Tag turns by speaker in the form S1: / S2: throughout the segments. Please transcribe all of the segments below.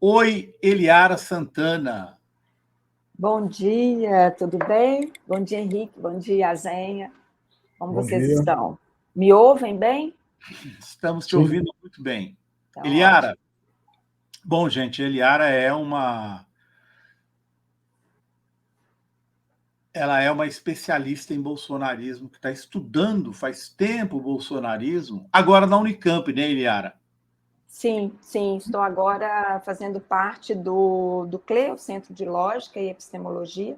S1: Oi, Eliara Santana.
S2: Bom dia, tudo bem? Bom dia, Henrique. Bom dia, Azenha. Como
S3: Bom
S2: vocês
S3: dia.
S2: estão? Me ouvem bem?
S1: Estamos te
S3: Sim.
S1: ouvindo muito bem.
S2: Então, ótimo.
S1: Eliara, bom, gente, Eliara ela é uma especialista em bolsonarismo, que está estudando faz tempo o bolsonarismo, agora na Unicamp, né, Eliara?
S2: Sim, estou agora fazendo parte do CLEO, Centro de Lógica e Epistemologia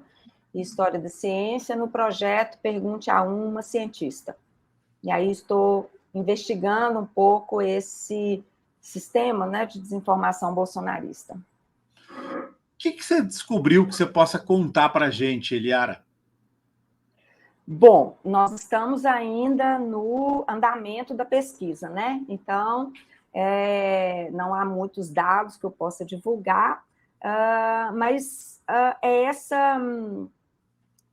S2: e História da Ciência, no projeto Pergunte a uma Cientista. E aí estou investigando um pouco esse sistema, né, de desinformação bolsonarista.
S1: O que você descobriu que você possa contar para a gente, Eliara?
S2: Bom, nós estamos ainda no andamento da pesquisa, né? Então, não há muitos dados que eu possa divulgar, mas é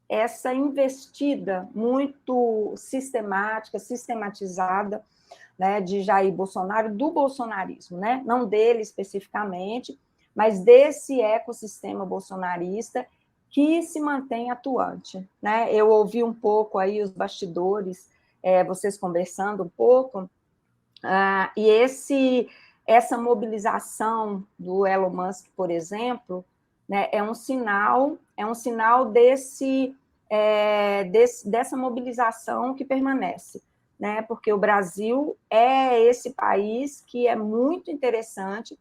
S2: essa investida muito sistemática, sistematizada, né, de Jair Bolsonaro, do bolsonarismo, né? Não dele especificamente, mas desse ecossistema bolsonarista que se mantém atuante, né? Eu ouvi um pouco aí os bastidores, vocês conversando um pouco, e essa mobilização do Elon Musk, por exemplo, né, é um sinal dessa mobilização que permanece, né? Porque o Brasil é esse país que é muito interessante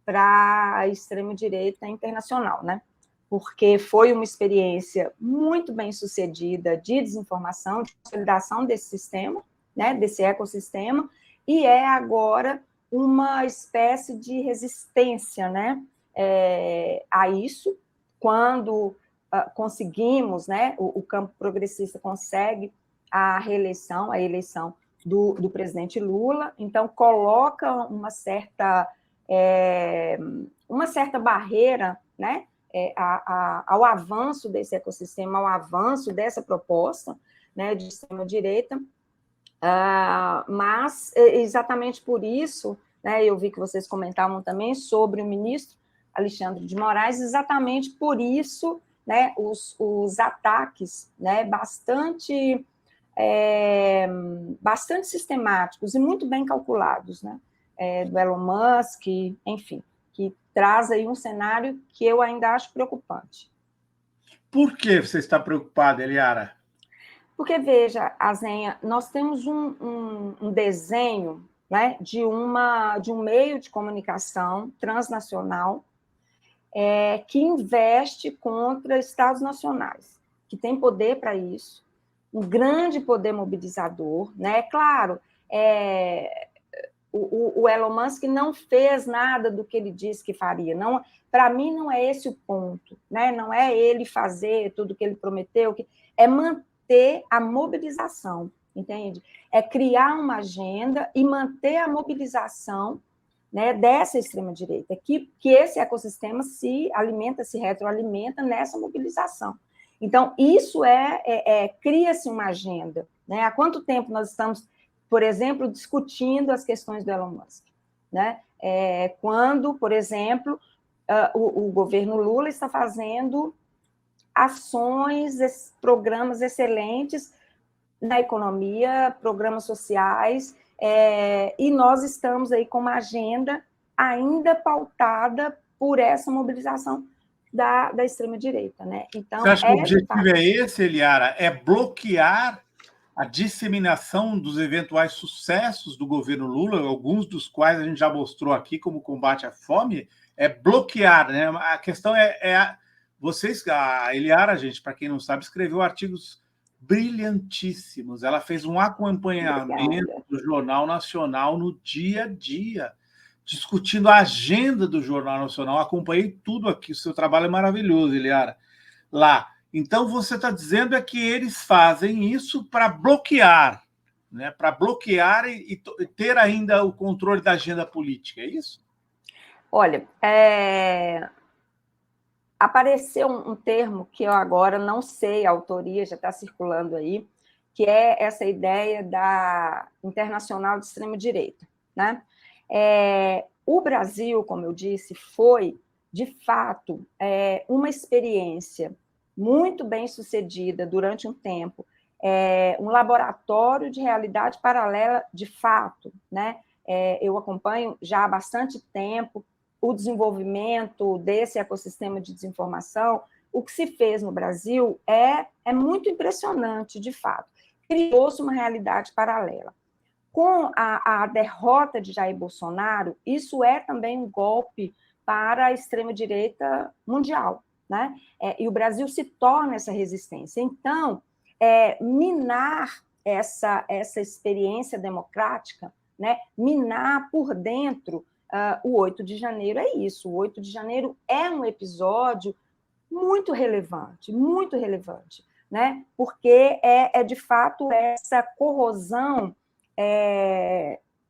S2: para a extrema-direita internacional, né? Porque foi uma experiência muito bem sucedida de desinformação, de consolidação desse sistema, né, desse ecossistema, e é agora uma espécie de resistência, né, a isso, quando conseguimos, né, o campo progressista consegue a eleição do presidente Lula, então coloca uma certa barreira, né, ao avanço desse ecossistema, ao avanço dessa proposta, né, de extrema-direita, mas exatamente por isso, né, eu vi que vocês comentavam também sobre o ministro Alexandre de Moraes, exatamente por isso, né, os ataques, né, bastante sistemáticos e muito bem calculados, né, do Elon Musk, enfim, que traz aí um cenário que eu ainda acho preocupante.
S1: Por que você está preocupada, Eliara?
S2: Porque, veja, Azenha, nós temos um desenho, né, de um meio de comunicação transnacional que investe contra estados nacionais, que tem poder para isso, um grande poder mobilizador, né? Claro, o Elon Musk não fez nada do que ele disse que faria. Não, para mim, não é esse o ponto, né? Não é ele fazer tudo o que ele prometeu, é manter a mobilização, entende? É criar uma agenda e manter a mobilização, né, dessa extrema-direita, que esse ecossistema se alimenta, se retroalimenta nessa mobilização. Então, isso cria-se uma agenda. Né? Há quanto tempo nós estamos, por exemplo, discutindo as questões do Elon Musk? Né? Quando, por exemplo, o governo Lula está fazendo ações, programas excelentes na economia, programas sociais, e nós estamos aí com uma agenda ainda pautada por essa mobilização da extrema-direita. Né?
S1: Você
S2: Então,
S1: acha que o objetivo é esse, Eliara? É bloquear a disseminação dos eventuais sucessos do governo Lula, alguns dos quais a gente já mostrou aqui, como o combate à fome, é bloquear, né? A questão vocês, a Eliara, gente, para quem não sabe, escreveu artigos brilhantíssimos. Ela fez um acompanhamento do Jornal Nacional no dia a dia, discutindo a agenda do Jornal Nacional. Acompanhei tudo aqui. O seu trabalho é maravilhoso, Eliara. Lá. Então, você está dizendo que eles fazem isso para bloquear, né? Para bloquear e ter ainda o controle da agenda política, é isso?
S2: Olha, apareceu um termo que eu agora não sei, a autoria já está circulando aí, que é essa ideia da internacional de extrema-direita. Né? o Brasil, como eu disse, foi, de fato, uma experiência muito bem sucedida durante um tempo, um laboratório de realidade paralela de fato, né? Eu acompanho já há bastante tempo o desenvolvimento desse ecossistema de desinformação. O que se fez no Brasil é muito impressionante, de fato. Criou-se uma realidade paralela. Com a derrota de Jair Bolsonaro, isso é também um golpe para a extrema-direita mundial, né? E o Brasil se torna essa resistência. Então, minar essa experiência democrática, né? Minar por dentro o 8 de janeiro é isso. O 8 de janeiro é um episódio muito relevante, né? Porque de fato, essa corrosão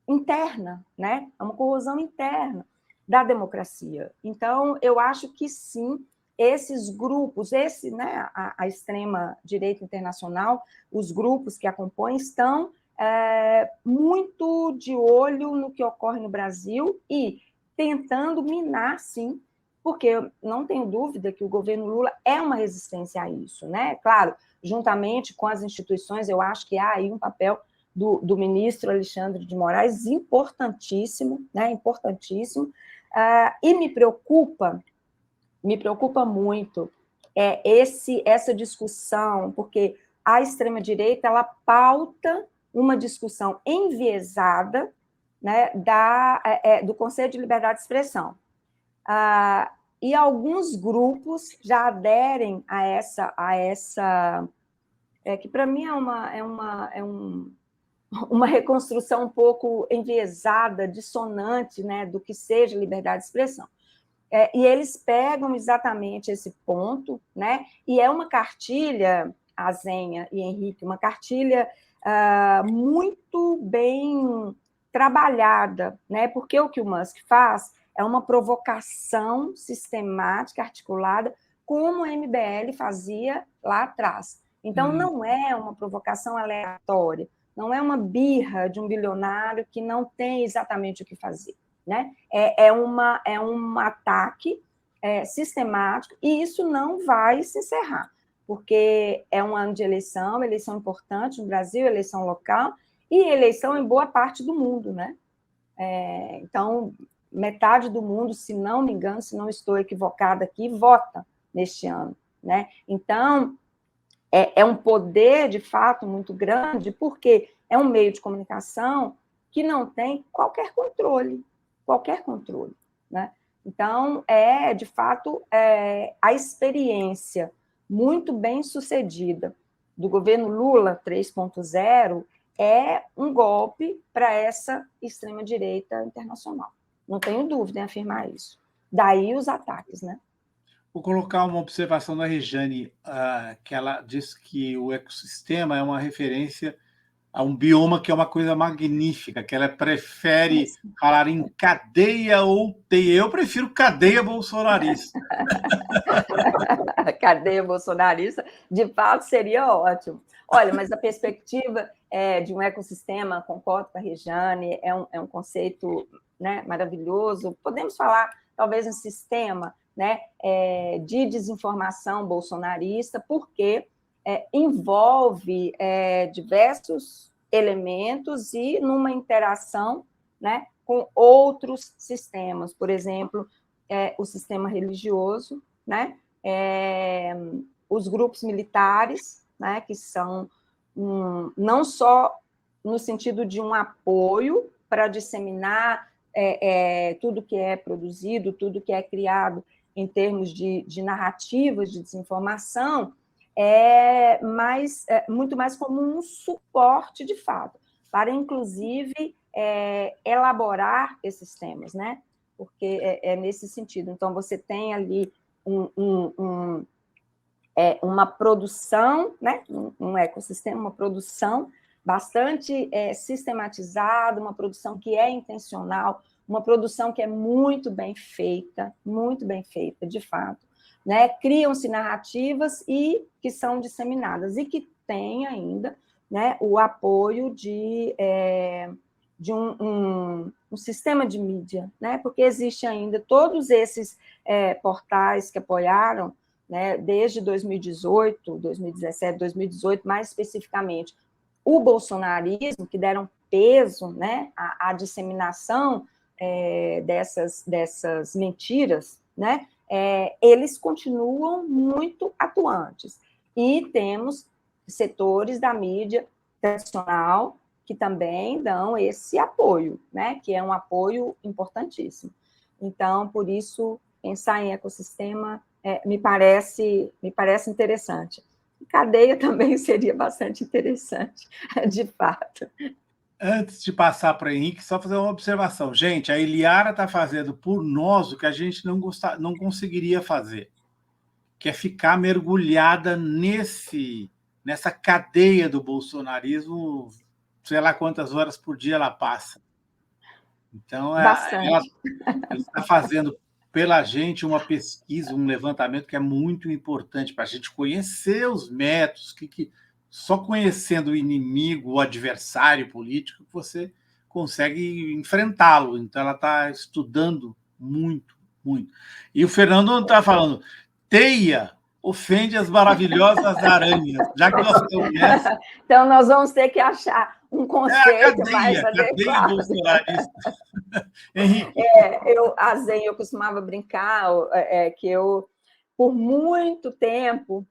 S2: interna, né? É uma corrosão interna da democracia. Então, eu acho que sim, esses grupos, né, a extrema-direita internacional, os grupos que a compõem, estão muito de olho no que ocorre no Brasil e tentando minar, sim, porque eu não tenho dúvida que o governo Lula é uma resistência a isso, né? Claro, juntamente com as instituições, eu acho que há aí um papel do ministro Alexandre de Moraes importantíssimo, né? Importantíssimo, e me preocupa muito essa discussão, porque a extrema-direita ela pauta uma discussão enviesada, né, do Conselho de Liberdade de Expressão. E alguns grupos já aderem a essa que para mim uma reconstrução um pouco enviesada, dissonante, né, do que seja liberdade de expressão. E eles pegam exatamente esse ponto, né, e é uma cartilha, Azenha e Henrique, uma cartilha muito bem trabalhada, né, porque o que o Musk faz é uma provocação sistemática, articulada, como o MBL fazia lá atrás. Então, não é uma provocação aleatória, não é uma birra de um bilionário que não tem exatamente o que fazer, né? É um ataque sistemático, e isso não vai se encerrar, porque é um ano de eleição importante no Brasil, eleição local, e eleição em boa parte do mundo, né? Então, metade do mundo, se não me engano, se não estou equivocada aqui, vota neste ano, né? Então, é um poder, de fato, muito grande, porque é um meio de comunicação que não tem qualquer controle, né? Então, de fato, a experiência muito bem sucedida do governo Lula 3.0 é um golpe para essa extrema-direita internacional. Não tenho dúvida em afirmar isso. Daí os ataques, né?
S1: Vou colocar uma observação da Rejane, que ela diz que o ecossistema é uma referência a um bioma que é uma coisa magnífica, que ela prefere falar em cadeia ou teia. Eu prefiro cadeia bolsonarista.
S2: Cadeia bolsonarista, de fato, seria ótimo. Olha, mas a perspectiva de um ecossistema, concordo com a Rejane, é um conceito, né, maravilhoso. Podemos falar, talvez, um sistema, né, de desinformação bolsonarista, porque envolve diversos elementos e numa interação, né, com outros sistemas. Por exemplo, o sistema religioso, né, os grupos militares, né, que são não só no sentido de um apoio para disseminar tudo que é produzido, tudo que é criado em termos de narrativas de desinformação, muito mais como um suporte de fato, para, inclusive, elaborar esses temas, né? Porque é nesse sentido. Então, você tem ali uma produção, né? Um ecossistema, uma produção bastante sistematizada, uma produção que é intencional, uma produção que é muito bem feita, de fato, né? Criam-se narrativas e que são disseminadas, e que tem ainda, né, o apoio de um sistema de mídia, né? Porque existe ainda todos esses portais que apoiaram, né, desde 2018, 2017, 2018, mais especificamente, o bolsonarismo, que deram peso, né, à disseminação dessas mentiras, né, eles continuam muito atuantes. E temos setores da mídia tradicional que também dão esse apoio, né, que é um apoio importantíssimo. Então, por isso, pensar em ecossistema me parece interessante. Cadeia também seria bastante interessante, de fato.
S1: Antes de passar para o Henrique, só fazer uma observação. Gente, a Eliara está fazendo por nós o que a gente não conseguiria fazer, que é ficar mergulhada nessa cadeia do bolsonarismo, sei lá quantas horas por dia ela passa. Então, ela está fazendo pela gente uma pesquisa, um levantamento que é muito importante para a gente conhecer os métodos, que só conhecendo o inimigo, o adversário político, você consegue enfrentá-lo. Então, ela está estudando muito, muito. E o Fernando está falando, teia ofende as maravilhosas aranhas, já que nós conhecemos.
S2: Então, nós vamos ter que achar um conceito mais adequado.
S1: Cadeia bolsonarista. Henrique.
S2: Eu costumava brincar que eu, por muito tempo,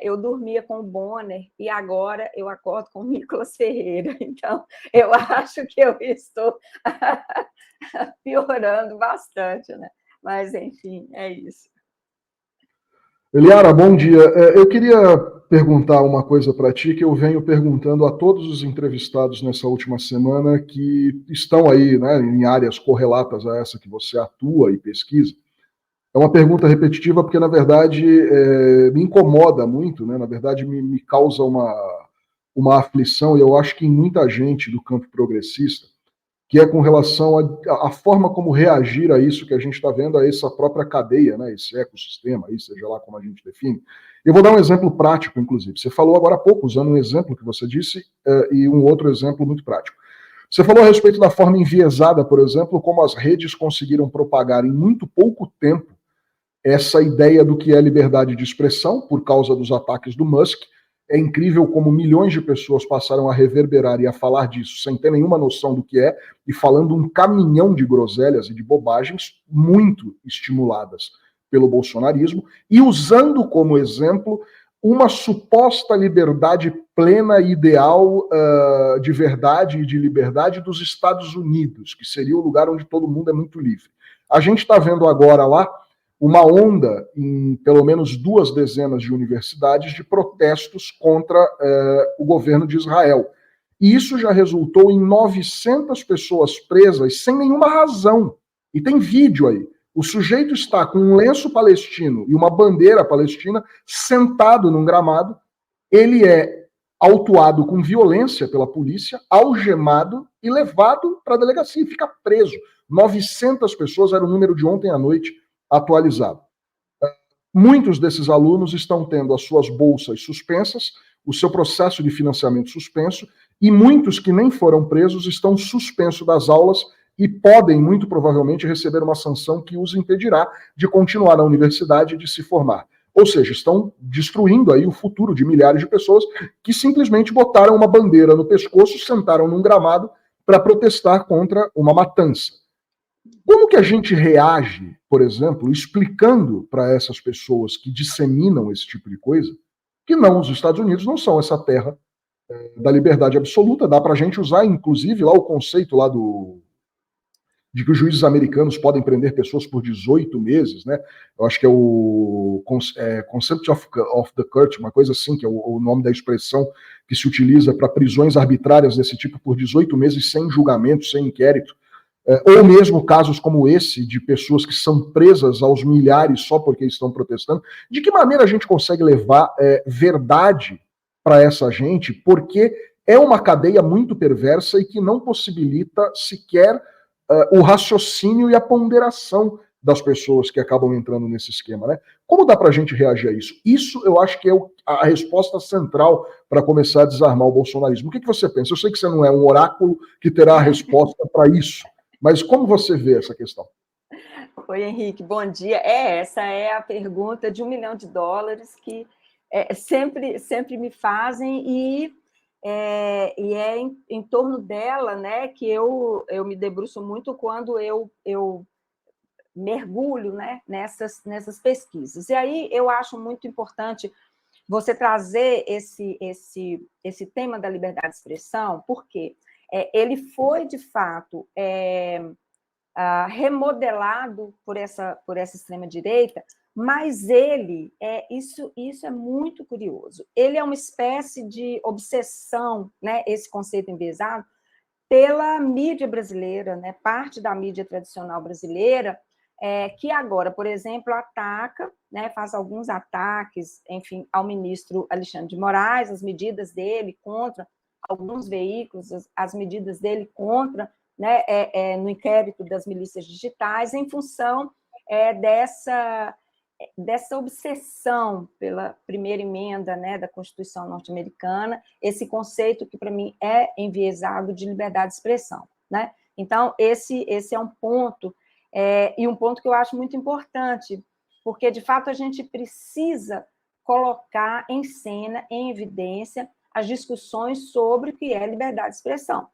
S2: eu dormia com o Bonner e agora eu acordo com o Nicolas Ferreira. Então, eu acho que eu estou piorando bastante, né? Mas, enfim, é isso.
S3: Eliara, bom dia. Eu queria perguntar uma coisa para ti que eu venho perguntando a todos os entrevistados nessa última semana que estão aí, né, em áreas correlatas a essa que você atua e pesquisa. É uma pergunta repetitiva porque, na verdade, me incomoda muito, né? Na verdade, me causa uma aflição, e eu acho que em muita gente do campo progressista, que é com relação à forma como reagir a isso que a gente está vendo, a essa própria cadeia, né, esse ecossistema, aí, seja lá como a gente define. Eu vou dar um exemplo prático, inclusive. Você falou agora há pouco, usando um exemplo que você disse, e um outro exemplo muito prático. Você falou a respeito da forma enviesada, por exemplo, como as redes conseguiram propagar em muito pouco tempo essa ideia do que é liberdade de expressão, por causa dos ataques do Musk. É incrível como milhões de pessoas passaram a reverberar e a falar disso sem ter nenhuma noção do que é, e falando um caminhão de groselhas e de bobagens muito estimuladas pelo bolsonarismo, e usando como exemplo uma suposta liberdade plena e ideal de verdade e de liberdade dos Estados Unidos, que seria o lugar onde todo mundo é muito livre. A gente está vendo agora lá uma onda em pelo menos 2 dezenas de universidades de protestos contra o governo de Israel. E isso já resultou em 900 pessoas presas sem nenhuma razão. E tem vídeo aí. O sujeito está com um lenço palestino e uma bandeira palestina sentado num gramado. Ele é autuado com violência pela polícia, algemado e levado para a delegacia e fica preso. 900 pessoas era o número de ontem à noite atualizado. Muitos desses alunos estão tendo as suas bolsas suspensas, o seu processo de financiamento suspenso, e muitos que nem foram presos estão suspensos das aulas e podem, muito provavelmente, receber uma sanção que os impedirá de continuar na universidade e de se formar. Ou seja, estão destruindo aí o futuro de milhares de pessoas que simplesmente botaram uma bandeira no pescoço, sentaram num gramado para protestar contra uma matança. Como que a gente reage, por exemplo, explicando para essas pessoas que disseminam esse tipo de coisa, que não, os Estados Unidos não são essa terra da liberdade absoluta, dá para a gente usar, inclusive, lá o conceito lá de que os juízes americanos podem prender pessoas por 18 meses, né? Eu acho que é o Concept of the Court, uma coisa assim, que é o nome da expressão que se utiliza para prisões arbitrárias desse tipo por 18 meses sem julgamento, sem inquérito. Ou mesmo casos como esse, de pessoas que são presas aos milhares só porque estão protestando. De que maneira a gente consegue levar verdade para essa gente? Porque é uma cadeia muito perversa e que não possibilita sequer o raciocínio e a ponderação das pessoas que acabam entrando nesse esquema, né? Como dá para a gente reagir a isso? Isso eu acho que é a resposta central para começar a desarmar o bolsonarismo. O que você pensa? Eu sei que você não é um oráculo que terá a resposta para isso, mas como você vê essa questão?
S2: Oi, Henrique, bom dia. Essa é a pergunta de $1 milhão que sempre me fazem, e é em torno dela, né, que eu me debruço muito quando eu mergulho, né, nessas pesquisas. E aí eu acho muito importante você trazer esse tema da liberdade de expressão, porque ele foi, de fato, remodelado por essa extrema-direita, mas isso é muito curioso. Ele é uma espécie de obsessão, né, esse conceito enviesado, pela mídia brasileira, né, parte da mídia tradicional brasileira, que agora, por exemplo, ataca, né, faz alguns ataques, enfim, ao ministro Alexandre de Moraes, as medidas dele contra alguns veículos, as medidas dele contra, né, no inquérito das milícias digitais, em função dessa obsessão pela primeira emenda, né, da Constituição norte-americana, esse conceito que, para mim, é enviesado de liberdade de expressão, né? Então, esse é um ponto, e um ponto que eu acho muito importante, porque, de fato, a gente precisa colocar em cena, em evidência, as discussões sobre o que é liberdade de expressão,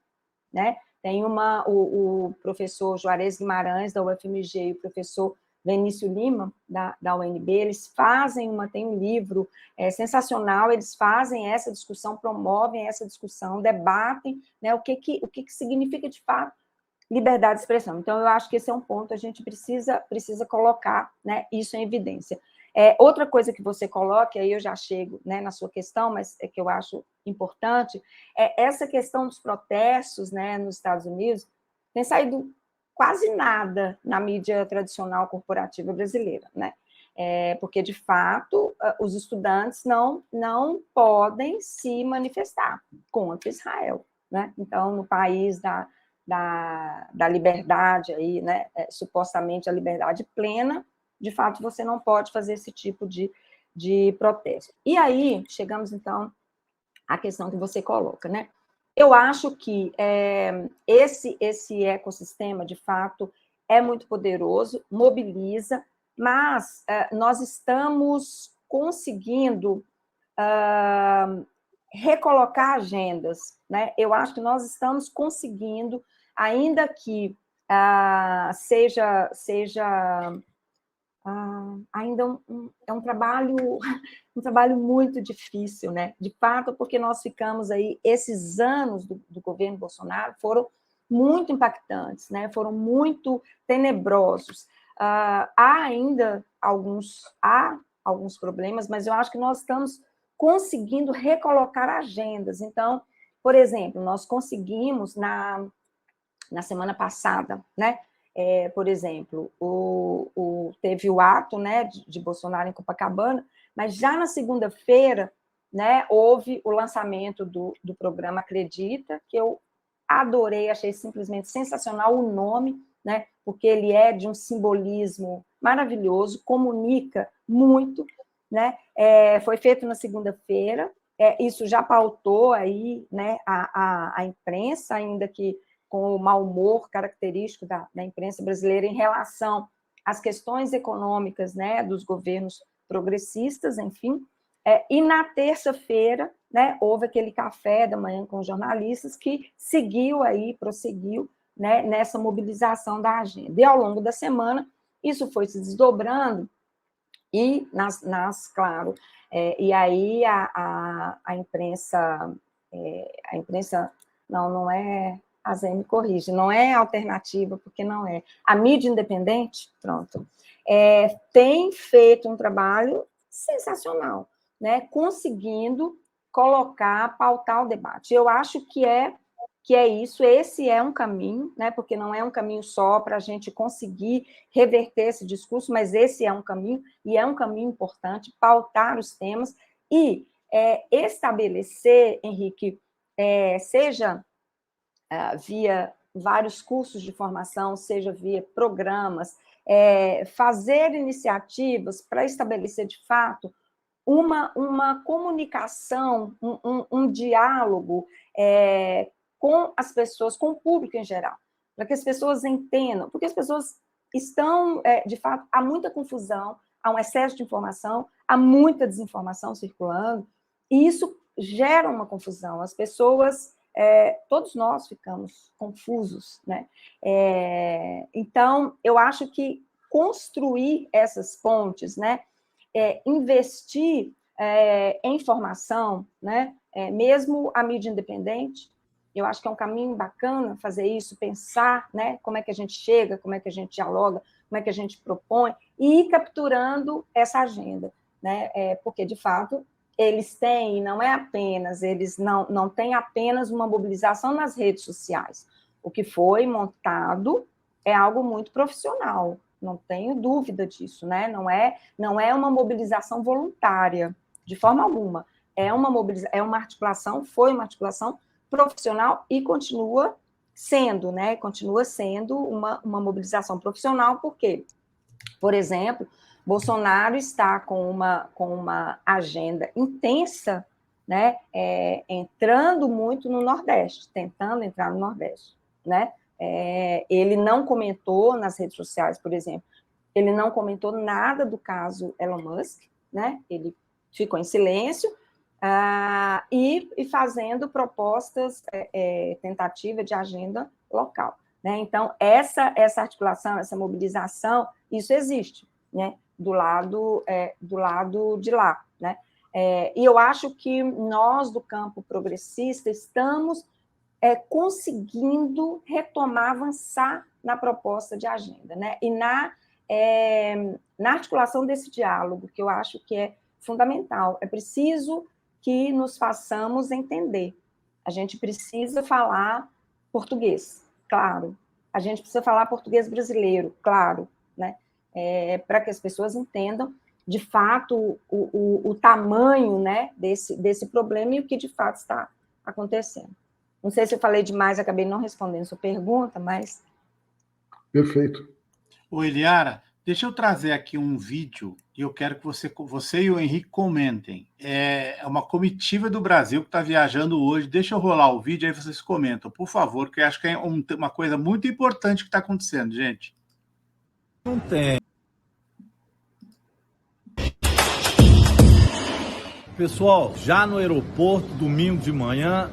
S2: né? Tem o professor Juarez Guimarães, da UFMG, e o professor Benício Lima, da UNB, eles tem um livro sensacional, eles fazem essa discussão, promovem essa discussão, debatem, né, o que significa, de fato, liberdade de expressão. Então, eu acho que esse é um ponto, a gente precisa colocar, né, isso em evidência. Outra coisa que você coloca, e aí eu já chego, né, na sua questão, mas é que eu acho importante, é essa questão dos protestos, né, nos Estados Unidos. Tem saído quase nada na mídia tradicional corporativa brasileira, né? Porque, de fato, os estudantes não podem se manifestar contra Israel, né? Então, no país da liberdade, aí, né, supostamente a liberdade plena, de fato, você não pode fazer esse tipo de protesto. E aí, chegamos, então, à questão que você coloca, né? Eu acho que esse ecossistema, de fato, é muito poderoso, mobiliza, mas nós estamos conseguindo recolocar agendas, né? Eu acho que nós estamos conseguindo, ainda que seja ainda é um trabalho muito difícil, né? De fato, porque nós ficamos aí, esses anos do governo Bolsonaro foram muito impactantes, né? Foram muito tenebrosos. Há ainda alguns problemas, mas eu acho que nós estamos conseguindo recolocar agendas. Então, por exemplo, nós conseguimos na semana passada, né? Por exemplo, teve o ato, né, de Bolsonaro em Copacabana, mas já na segunda-feira, né, houve o lançamento do programa Acredita, que eu adorei, achei simplesmente sensacional o nome, né, porque ele é de um simbolismo maravilhoso, comunica muito, né? Foi feito na segunda-feira, isso já pautou aí, né, a imprensa, ainda que com o mau humor característico da imprensa brasileira em relação às questões econômicas, né, dos governos progressistas, enfim. E na terça-feira, né, houve aquele café da manhã com jornalistas que prosseguiu, né, nessa mobilização da agenda. E ao longo da semana, isso foi se desdobrando, e claro, e aí a imprensa, não é, a Zé me corrige, não é alternativa, porque não é. A mídia independente, pronto, tem feito um trabalho sensacional, né, conseguindo pautar o debate. Eu acho que é isso, esse é um caminho, né, porque não é um caminho só para a gente conseguir reverter esse discurso, mas esse é um caminho, e é um caminho importante, pautar os temas e estabelecer, Henrique, seja via vários cursos de formação, seja via programas, fazer iniciativas para estabelecer, de fato, uma comunicação, um diálogo com as pessoas, com o público em geral, para que as pessoas entendam, porque as pessoas estão, de fato, há muita confusão, há um excesso de informação, há muita desinformação circulando, e isso gera uma confusão. As pessoas, todos nós ficamos confusos, né? Então, eu acho que construir essas pontes, né? Investir em formação, né? Mesmo a mídia independente, eu acho que é um caminho bacana fazer isso, pensar, né, como é que a gente chega, como é que a gente dialoga, como é que a gente propõe, e ir capturando essa agenda, né? Porque, de fato, eles têm, não é apenas, eles não têm apenas uma mobilização nas redes sociais. O que foi montado é algo muito profissional, não tenho dúvida disso, né? Não é uma mobilização voluntária, de forma alguma. Foi uma articulação profissional e continua sendo, né? Continua sendo uma mobilização profissional, porque, por exemplo, Bolsonaro está com uma agenda intensa, né? Entrando muito no Nordeste, tentando entrar no Nordeste, né? Ele não comentou nas redes sociais, por exemplo, ele não comentou nada do caso Elon Musk, né? Ele ficou em silêncio, e fazendo propostas, tentativa de agenda local, né? Então, essa articulação, essa mobilização, isso existe, né? Do lado de lá, né? E eu acho que nós, do campo progressista, estamos conseguindo retomar, avançar na proposta de agenda, né? E na articulação desse diálogo, que eu acho que é fundamental. É preciso que nos façamos entender. A gente precisa falar português, claro. A gente precisa falar português brasileiro, claro, né? Para que as pessoas entendam, de fato, o tamanho, né, desse problema e o que, de fato, está acontecendo. Não sei se eu falei demais, acabei não respondendo sua pergunta, mas...
S3: Perfeito.
S1: Ô, Eliara, deixa eu trazer aqui um vídeo e eu quero que você e o Henrique comentem. É uma comitiva do Brasil que está viajando hoje. Deixa eu rolar o vídeo, aí vocês comentam, por favor, que eu acho que é uma coisa muito importante que está acontecendo, gente.
S4: Não tem. Pessoal, já no aeroporto, domingo de manhã...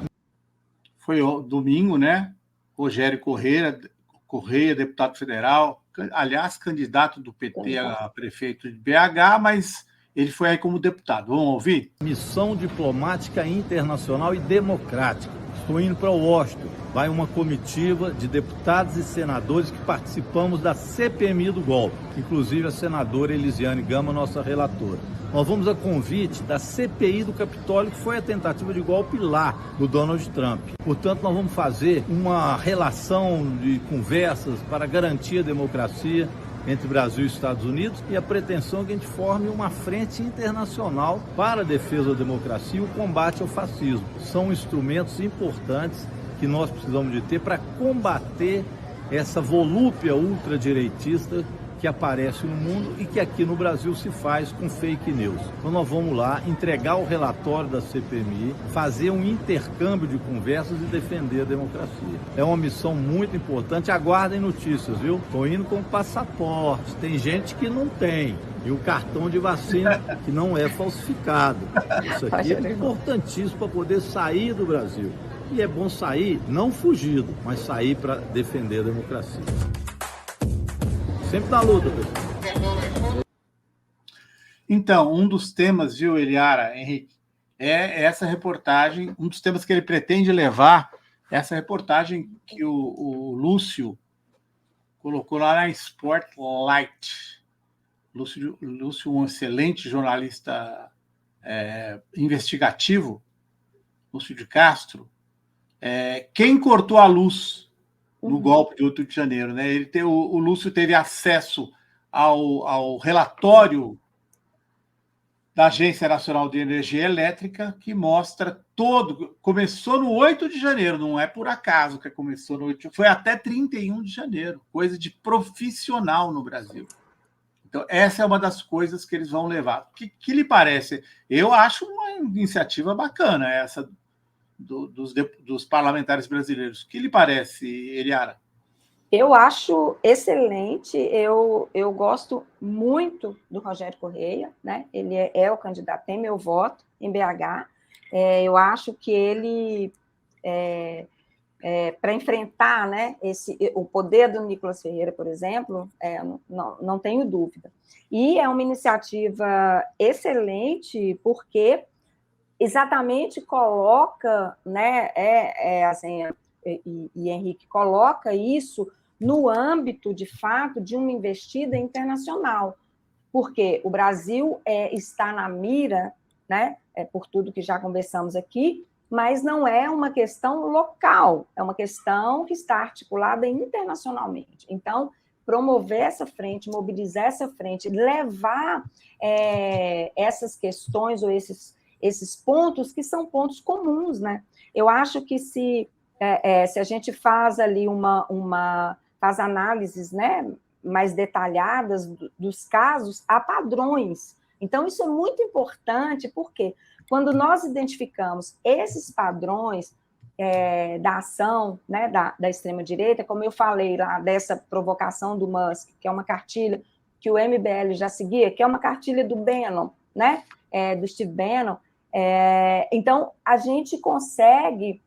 S1: Foi domingo, né? Rogério Correia, deputado federal, aliás, candidato do PT a prefeito de BH, mas ele foi aí como deputado. Vamos ouvir?
S4: Missão diplomática internacional e democrática. Estou indo para Washington. Vai uma comitiva de deputados e senadores que participamos da CPMI do golpe, inclusive a senadora Elisiane Gama, nossa relatora. Nós vamos a convite da CPI do Capitólio, que foi a tentativa de golpe lá do Donald Trump. Portanto, nós vamos fazer uma relação de conversas para garantir a democracia entre Brasil e Estados Unidos, e a pretensão é que a gente forme uma frente internacional para a defesa da democracia e o combate ao fascismo. São instrumentos importantes que nós precisamos de ter para combater essa volúpia ultradireitista que aparece no mundo e que aqui no Brasil se faz com fake news. Então nós vamos lá entregar o relatório da CPMI, fazer um intercâmbio de conversas e defender a democracia. É uma missão muito importante. Aguardem notícias, viu? Estou indo com passaporte. Tem gente que não tem. E o cartão de vacina que não é falsificado. Isso aqui é importantíssimo para poder sair do Brasil. E é bom sair, não fugido, mas sair para defender a democracia. Sempre na luta, pessoal.
S1: Então, um dos temas, viu, Eliara, Henrique, é essa reportagem, um dos temas que ele pretende levar, essa reportagem que o Lúcio colocou lá na Spotlight. Lúcio, um excelente jornalista investigativo, Lúcio de Castro, quem cortou a luz no golpe de 8 de janeiro, né? O Lúcio teve acesso ao relatório da Agência Nacional de Energia Elétrica, que mostra todo... Começou no 8 de janeiro, não é por acaso que começou no 8, foi até 31 de janeiro, coisa de profissional no Brasil. Então, essa é uma das coisas que eles vão levar. O que lhe parece? Eu acho uma iniciativa bacana essa dos parlamentares brasileiros. O que lhe parece, Eliara?
S2: Eu acho excelente, eu gosto muito do Rogério Correia, né? Ele é o candidato, tem meu voto em BH. Eu acho que ele, para enfrentar, né, o poder do Nicolas Ferreira, por exemplo, não tenho dúvida. E é uma iniciativa excelente, porque exatamente coloca, né, assim, e Henrique coloca isso no âmbito, de fato, de uma investida internacional, porque o Brasil está na mira, né, por tudo que já conversamos aqui, mas não é uma questão local, é uma questão que está articulada internacionalmente. Então, promover essa frente, mobilizar essa frente, levar essas questões ou esses pontos que são pontos comuns, né? Eu acho que se a gente faz ali faz análises, né, mais detalhadas dos casos, há padrões. Então, isso é muito importante, porque quando nós identificamos esses padrões da ação, né, da extrema-direita, como eu falei lá, dessa provocação do Musk, que é uma cartilha que o MBL já seguia, que é uma cartilha do Bannon, né, do Steve Bannon. Então, a gente consegue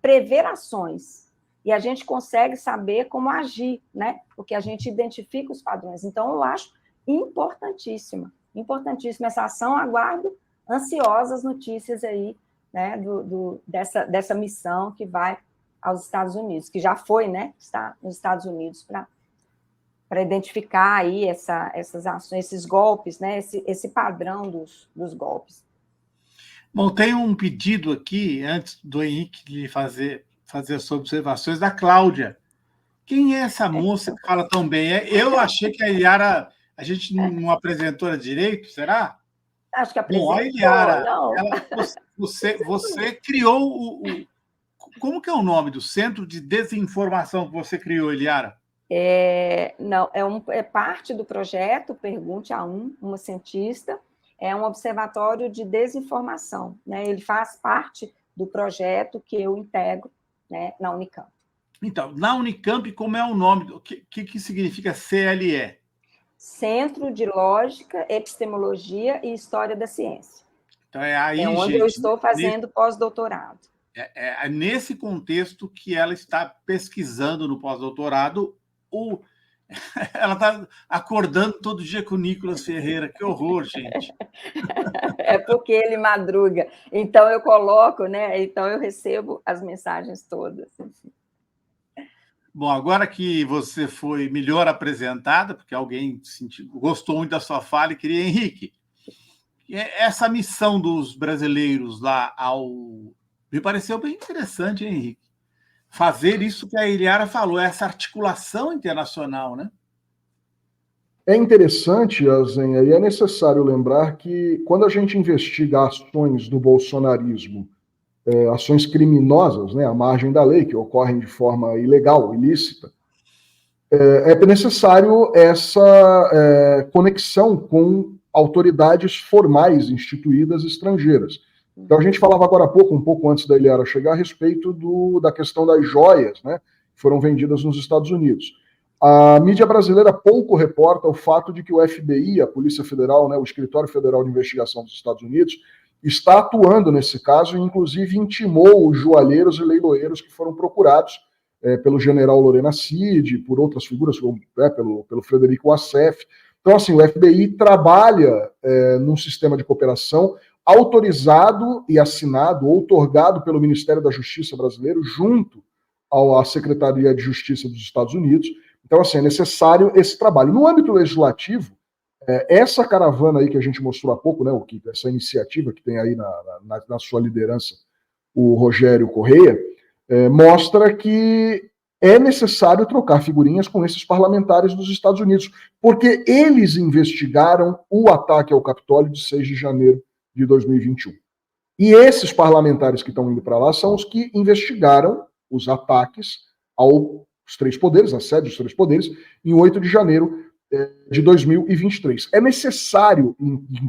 S2: prever ações, e a gente consegue saber como agir, né? Porque a gente identifica os padrões. Então, eu acho importantíssima essa ação. Aguardo ansiosas notícias aí, né, dessa missão que vai aos Estados Unidos, que já foi, né, está nos Estados Unidos para identificar aí essas ações, esses golpes, né, esse padrão dos golpes.
S1: Bom, tem um pedido aqui, antes do Henrique lhe fazer as suas observações, da Cláudia. Quem é essa moça que fala tão bem? Eu achei que a Eliara, a gente não apresentou direito, será?
S2: Acho que apresentou.
S1: Bom, a Eliara, você criou como que é o nome do Centro de Desinformação que você criou, Eliara?
S2: Não, é parte do projeto Pergunte a uma cientista, é um observatório de desinformação, né? Ele faz parte do projeto que eu integro, né, na Unicamp.
S1: Então, na Unicamp, como é o nome? O que significa CLE?
S2: Centro de Lógica, Epistemologia e História da Ciência.
S1: Então, aí,
S2: onde
S1: gente,
S2: eu estou fazendo pós-doutorado.
S1: É nesse contexto que ela está pesquisando no pós-doutorado. Ela está acordando todo dia com o Nicolas Ferreira. Que horror, gente.
S2: É porque ele madruga. Então, eu coloco, né? Então, eu recebo as mensagens todas.
S1: Bom, agora que você foi melhor apresentada, porque alguém gostou muito da sua fala e queria, Henrique, essa missão dos brasileiros lá me pareceu bem interessante, hein, Henrique? Fazer isso que a Eliara falou, essa articulação internacional, né?
S3: É interessante, Azen, e é necessário lembrar que quando a gente investiga ações do bolsonarismo, ações criminosas, né, à margem da lei, que ocorrem de forma ilegal, ilícita, é necessário essa conexão com autoridades formais instituídas estrangeiras. Então, a gente falava agora há pouco, um pouco antes da Eliara chegar, a respeito da questão das joias, né, que foram vendidas nos Estados Unidos. A mídia brasileira pouco reporta o fato de que o FBI, a Polícia Federal, né, o Escritório Federal de Investigação dos Estados Unidos, está atuando nesse caso e, inclusive, intimou os joalheiros e leiloeiros que foram procurados pelo general Lorena Cid, por outras figuras, pelo Frederico Wassef. Então, assim, o FBI trabalha num sistema de cooperação autorizado e assinado, outorgado pelo Ministério da Justiça brasileiro, junto à Secretaria de Justiça dos Estados Unidos. Então, assim, é necessário esse trabalho. No âmbito legislativo, essa caravana aí que a gente mostrou há pouco, né, essa iniciativa que tem aí na sua liderança o Rogério Correia, mostra que é necessário trocar figurinhas com esses parlamentares dos Estados Unidos, porque eles investigaram o ataque ao Capitólio de 6 de janeiro de 2021. E esses parlamentares que estão indo para lá são os que investigaram os ataques aos três poderes, a sede dos três poderes, em 8 de janeiro de 2023. É necessário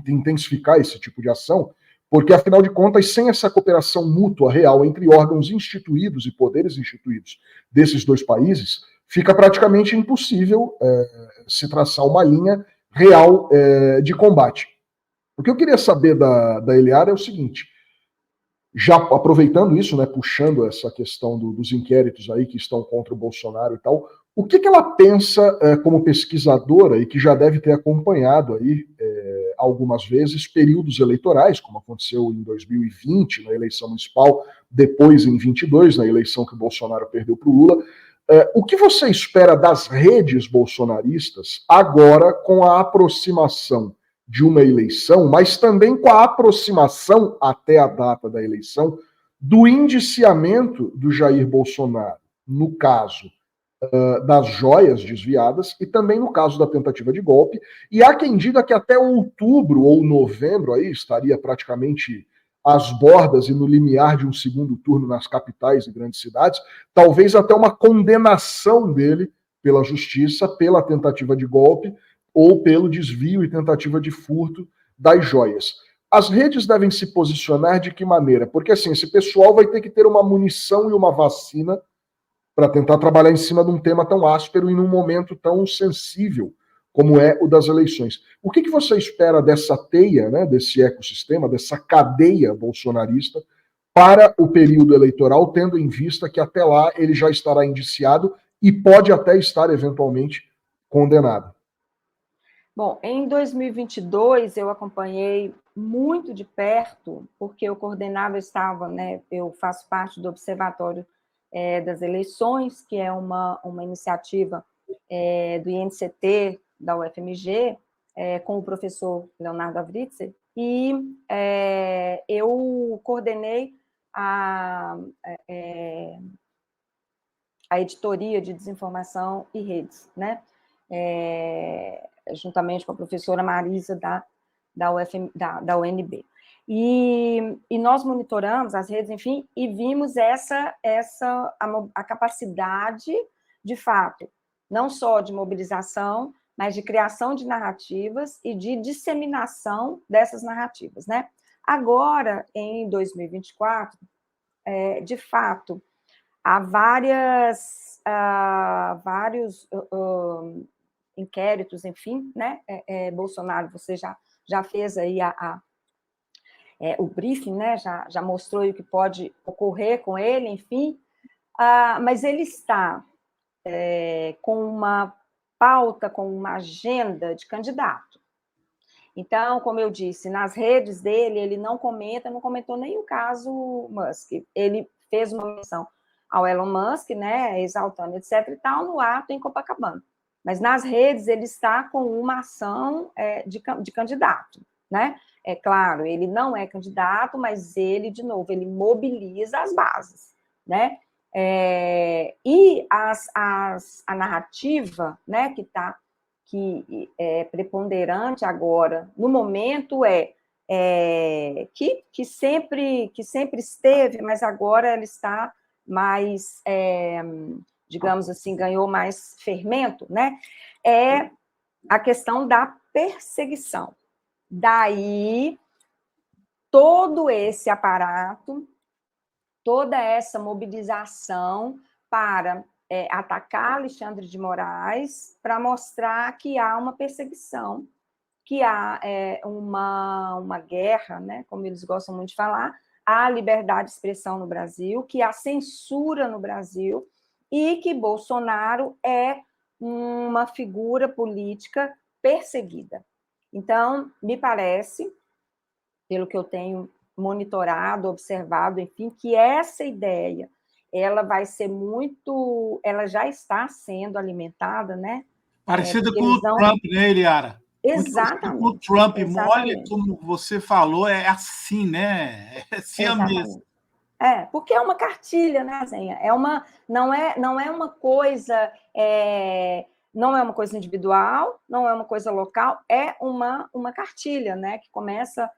S3: intensificar esse tipo de ação, porque, afinal de contas, sem essa cooperação mútua real entre órgãos instituídos e poderes instituídos desses dois países, fica praticamente impossível se traçar uma linha real de combate. O que eu queria saber da Eliara é o seguinte, já aproveitando isso, né, puxando essa questão dos inquéritos aí que estão contra o Bolsonaro e tal, o que ela pensa como pesquisadora e que já deve ter acompanhado aí algumas vezes períodos eleitorais, como aconteceu em 2020 na eleição municipal, depois em 22 na eleição que o Bolsonaro perdeu para o Lula. O que você espera das redes bolsonaristas agora com a aproximação de uma eleição, mas também com a aproximação até a data da eleição do indiciamento do Jair Bolsonaro, no caso das joias desviadas e também no caso da tentativa de golpe, e há quem diga que até outubro ou novembro aí estaria praticamente às bordas e no limiar de um segundo turno nas capitais e grandes cidades, talvez até uma condenação dele pela justiça, pela tentativa de golpe ou pelo desvio e tentativa de furto das joias. As redes devem se posicionar de que maneira? Porque assim, esse pessoal vai ter que ter uma munição e uma vacina para tentar trabalhar em cima de um tema tão áspero e num momento tão sensível como é o das eleições. O que você espera dessa teia, né, desse ecossistema, dessa cadeia bolsonarista para o período eleitoral, tendo em vista que até lá ele já estará indiciado e pode até estar eventualmente condenado?
S2: Bom, em 2022 eu acompanhei muito de perto, porque eu coordenava, eu faço parte do Observatório das Eleições, que é uma iniciativa do INCT, da UFMG, com o professor Leonardo Avritzer, e eu coordenei a editoria de desinformação e redes, né? Juntamente com a professora Marisa da UNB. E nós monitoramos as redes, enfim, e vimos a capacidade, de fato, não só de mobilização, mas de criação de narrativas e de disseminação dessas narrativas, né? Agora, em 2024, de fato, há vários inquéritos, enfim, né? Bolsonaro, você já fez aí o briefing, né? Já mostrou o que pode ocorrer com ele, enfim, mas ele está com uma pauta, com uma agenda de candidato. Então, como eu disse, nas redes dele, ele não comentou nem o caso Musk. Ele fez uma menção ao Elon Musk, né, exaltando, etc. e tal, no ato em Copacabana. Mas nas redes ele está com uma ação de candidato, né? É claro, ele não é candidato, mas ele, de novo, ele mobiliza as bases, né? E a narrativa, né, que é preponderante agora, no momento, que sempre esteve, mas agora ela está mais, digamos assim, ganhou mais fermento, né? É a questão da perseguição. Daí, todo esse aparato, toda essa mobilização para atacar Alexandre de Moraes, para mostrar que há uma perseguição, que há uma guerra, né, como eles gostam muito de falar, há liberdade de expressão no Brasil, que há censura no Brasil, e que Bolsonaro é uma figura política perseguida. Então, me parece, pelo que eu tenho monitorado, observado, enfim, que essa ideia, ela vai ser muito, ela já está sendo alimentada, né?
S1: Parecida com o Trump, né, Eliara?
S2: Exatamente.
S1: Com o Trump,
S2: exatamente.
S1: olha como você falou, é assim, né? É assim mesmo.
S2: Porque é uma cartilha, né, Zenha? Não é uma coisa, não é uma coisa individual, não é uma coisa local, é uma cartilha, né, que começa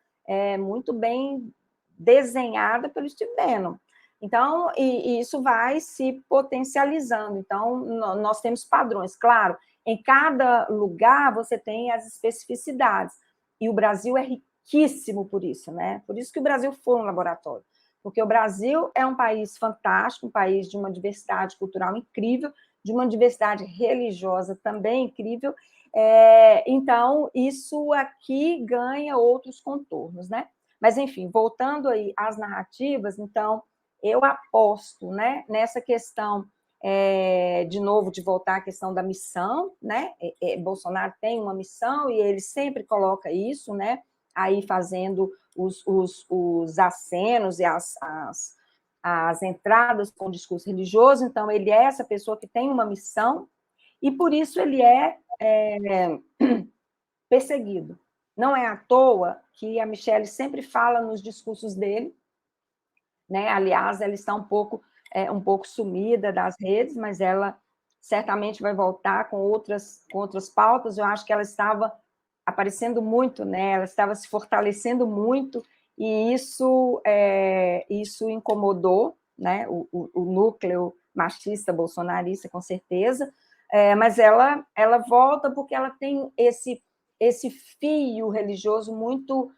S2: muito bem desenhada pelo Steve Bannon. Então, e isso vai se potencializando. Então, nós temos padrões. Claro, em cada lugar você tem as especificidades. E o Brasil é riquíssimo por isso, né? Por isso que o Brasil foi um laboratório. Porque o Brasil é um país fantástico, um país de uma diversidade cultural incrível, de uma diversidade religiosa também incrível. Então, isso aqui ganha outros contornos, né? Mas, enfim, voltando aí às narrativas, então, eu aposto, né, nessa questão, de novo, de voltar à questão da missão, né? Bolsonaro tem uma missão e ele sempre coloca isso, né? Aí fazendo os acenos e as entradas com o discurso religioso. Então, ele é essa pessoa que tem uma missão e, por isso, ele é perseguido. Não é à toa que a Michelle sempre fala nos discursos dele, né? Aliás, ela está um pouco sumida das redes, mas ela certamente vai voltar com outras pautas. Eu acho que ela estava aparecendo muito, né? Ela estava se fortalecendo muito, e isso incomodou, né? O núcleo machista bolsonarista, com certeza, mas ela volta porque ela tem esse fio religioso muito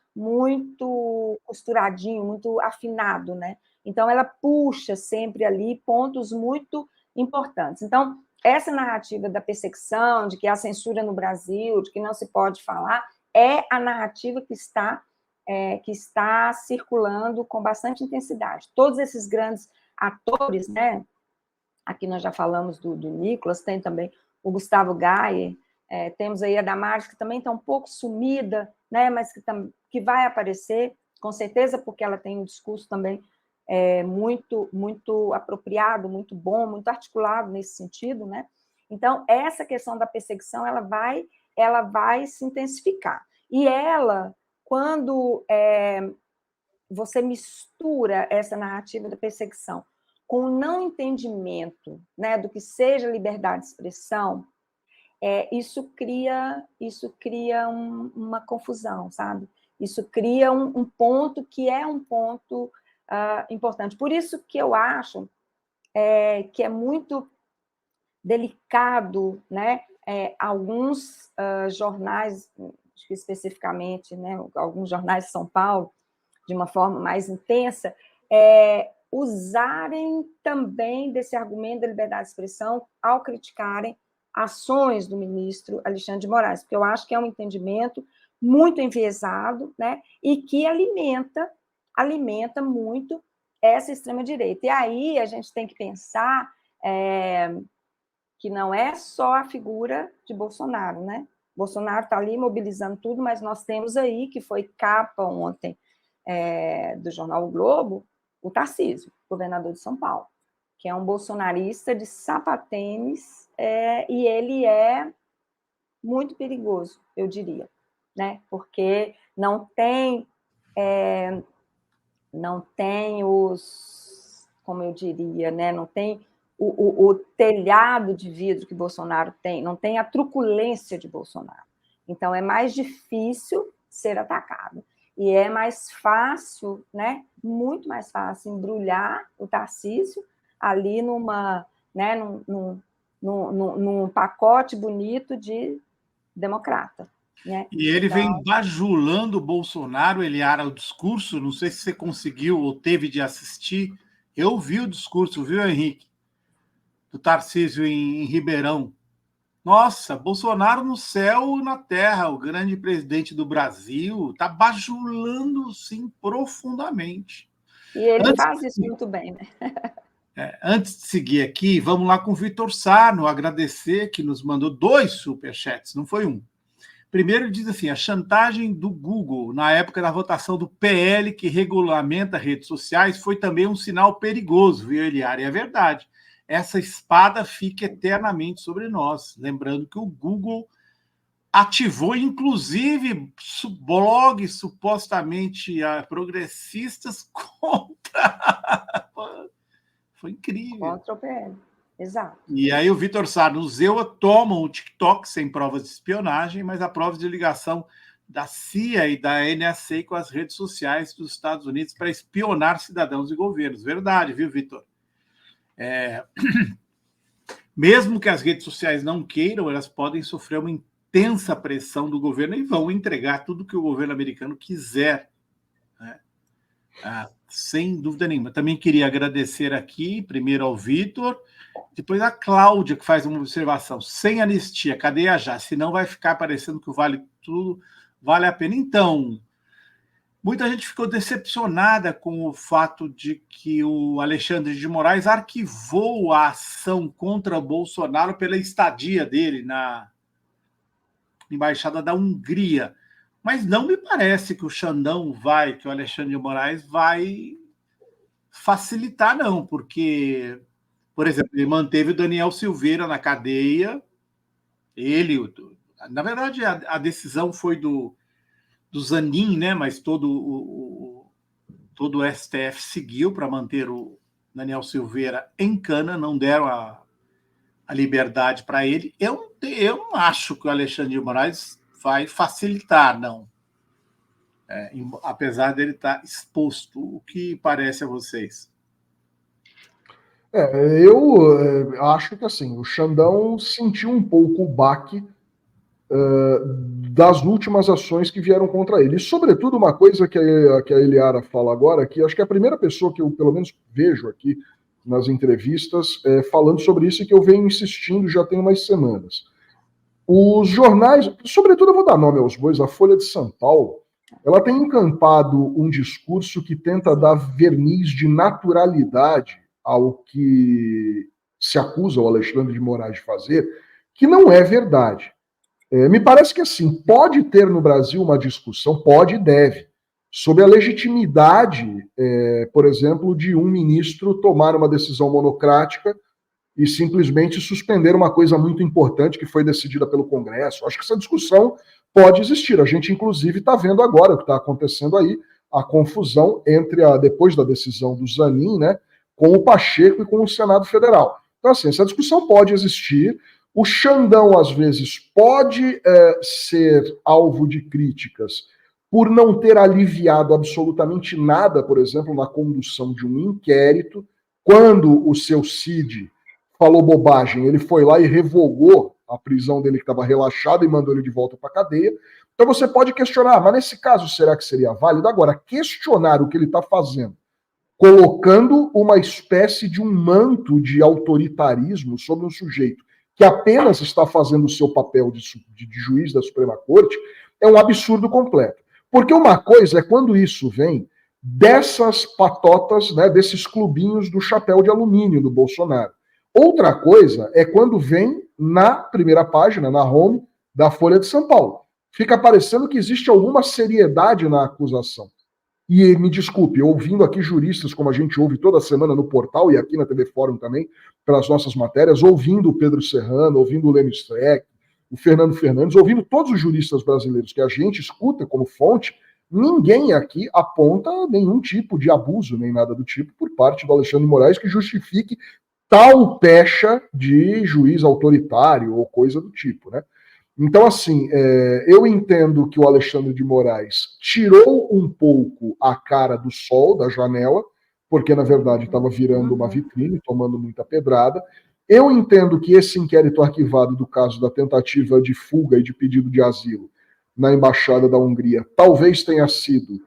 S2: costuradinho, muito afinado, né? Então, ela puxa sempre ali pontos muito importantes. Então, essa narrativa da perseguição, de que há censura no Brasil, de que não se pode falar, é a narrativa que está circulando com bastante intensidade. Todos esses grandes atores, né? Aqui nós já falamos do Nicolas, tem também o Gustavo Gayer, temos aí a Damares, que também está um pouco sumida, né? Mas que vai aparecer, com certeza, porque ela tem um discurso também muito apropriado, muito bom, muito articulado nesse sentido, né? Então, essa questão da perseguição, ela vai se intensificar. E ela, quando você mistura essa narrativa da perseguição com o não entendimento, né, do que seja liberdade de expressão, isso cria uma confusão, sabe? Isso cria um ponto que é um ponto importante. Por isso que eu acho que é muito delicado, né? Alguns jornais, acho que especificamente, né, alguns jornais de São Paulo, de uma forma mais intensa, usarem também desse argumento da liberdade de expressão ao criticarem ações do ministro Alexandre de Moraes, porque eu acho que é um entendimento muito enviesado, né, e que alimenta muito essa extrema-direita. E aí a gente tem que pensar que não é só a figura de Bolsonaro, né? Bolsonaro está ali mobilizando tudo, mas nós temos aí, que foi capa ontem do jornal O Globo, o Tarcísio, governador de São Paulo, que é um bolsonarista de sapatênis, e ele é muito perigoso, eu diria, né? Porque não tem como eu diria, né? Não tem o telhado de vidro que Bolsonaro tem, não tem a truculência de Bolsonaro. Então, é mais difícil ser atacado. E é mais fácil, né? Muito mais fácil embrulhar o Tarcísio ali num pacote bonito de democrata. Né?
S1: E ele vem bajulando o Bolsonaro, Eliara, o discurso, não sei se você conseguiu ou teve de assistir, eu vi o discurso, viu, Henrique? Do Tarcísio em Ribeirão. Nossa, Bolsonaro no céu e na terra, o grande presidente do Brasil, está bajulando, sim, profundamente.
S2: E ele faz isso muito bem, né?
S1: Antes de seguir aqui, vamos lá com o Vitor Sarno, agradecer, que nos mandou 2 superchats, não foi um. Primeiro diz assim, a chantagem do Google na época da votação do PL que regulamenta redes sociais foi também um sinal perigoso, viu, Eliara? E é verdade. Essa espada fica eternamente sobre nós. Lembrando que o Google ativou, inclusive, blogs supostamente progressistas Foi incrível.
S2: Contra o PL, exato.
S1: E aí o Vitor Sá, no Zewa, tomam o TikTok sem provas de espionagem, mas há provas de ligação da CIA e da NSA com as redes sociais dos Estados Unidos para espionar cidadãos e governos. Verdade, viu, Vitor? Mesmo que as redes sociais não queiram, elas podem sofrer uma intensa pressão do governo e vão entregar tudo que o governo americano quiser, né? Sem dúvida nenhuma. Também queria agradecer aqui, primeiro ao Vitor, depois a Cláudia, que faz uma observação. Sem anistia, cadeia já, senão vai ficar parecendo que o vale tudo vale a pena. Então, muita gente ficou decepcionada com o fato de que o Alexandre de Moraes arquivou a ação contra o Bolsonaro pela estadia dele na Embaixada da Hungria. Mas não me parece que o Xandão que o Alexandre de Moraes vai facilitar, não, porque, por exemplo, ele manteve o Daniel Silveira na cadeia, na verdade, a decisão foi do Zanin, né? Mas todo o STF seguiu para manter o Daniel Silveira em cana, não deram a liberdade para ele. Eu não acho que o Alexandre de Moraes vai facilitar, não. Apesar dele estar exposto. O que parece a vocês?
S3: Eu acho que assim, o Xandão sentiu um pouco o baque das últimas ações que vieram contra ele. E, sobretudo, uma coisa que a Eliara fala agora, que acho que é a primeira pessoa que eu, pelo menos, vejo aqui nas entrevistas falando sobre isso e que eu venho insistindo já tem umas semanas. Os jornais, sobretudo eu vou dar nome aos bois, a Folha de São Paulo, ela tem encampado um discurso que tenta dar verniz de naturalidade ao que se acusa o Alexandre de Moraes de fazer, que não é verdade. Me parece que, assim, pode ter no Brasil uma discussão, pode e deve, sobre a legitimidade, por exemplo, de um ministro tomar uma decisão monocrática e simplesmente suspender uma coisa muito importante que foi decidida pelo Congresso. Acho que essa discussão pode existir. A gente, inclusive, está vendo agora o que está acontecendo aí, a confusão depois da decisão do Zanin, né, com o Pacheco e com o Senado Federal. Então, assim, essa discussão pode existir. O Xandão, às vezes, pode ser alvo de críticas por não ter aliviado absolutamente nada, por exemplo, na condução de um inquérito. Quando o seu Cid falou bobagem, ele foi lá e revogou a prisão dele, que estava relaxada, e mandou ele de volta para a cadeia. Então você pode questionar, mas nesse caso será que seria válido? Agora, questionar o que ele está fazendo, colocando uma espécie de um manto de autoritarismo sobre um sujeito que apenas está fazendo o seu papel de juiz da Suprema Corte, é um absurdo completo. Porque uma coisa é quando isso vem dessas patotas, né, desses clubinhos do chapéu de alumínio do Bolsonaro. Outra coisa é quando vem na primeira página, na home da Folha de São Paulo. Fica parecendo que existe alguma seriedade na acusação. E me desculpe, ouvindo aqui juristas, como a gente ouve toda semana no portal e aqui na TV Fórum também, pelas nossas matérias, ouvindo o Pedro Serrano, ouvindo o Lênin Streck, o Fernando Fernandes, ouvindo todos os juristas brasileiros que a gente escuta como fonte, ninguém aqui aponta nenhum tipo de abuso, nem nada do tipo, por parte do Alexandre de Moraes que justifique tal pecha de juiz autoritário ou coisa do tipo, né? Então, assim, eu entendo que o Alexandre de Moraes tirou um pouco a cara do sol da janela, porque, na verdade, estava virando uma vitrine, tomando muita pedrada. Eu entendo que esse inquérito arquivado do caso da tentativa de fuga e de pedido de asilo na Embaixada da Hungria talvez tenha sido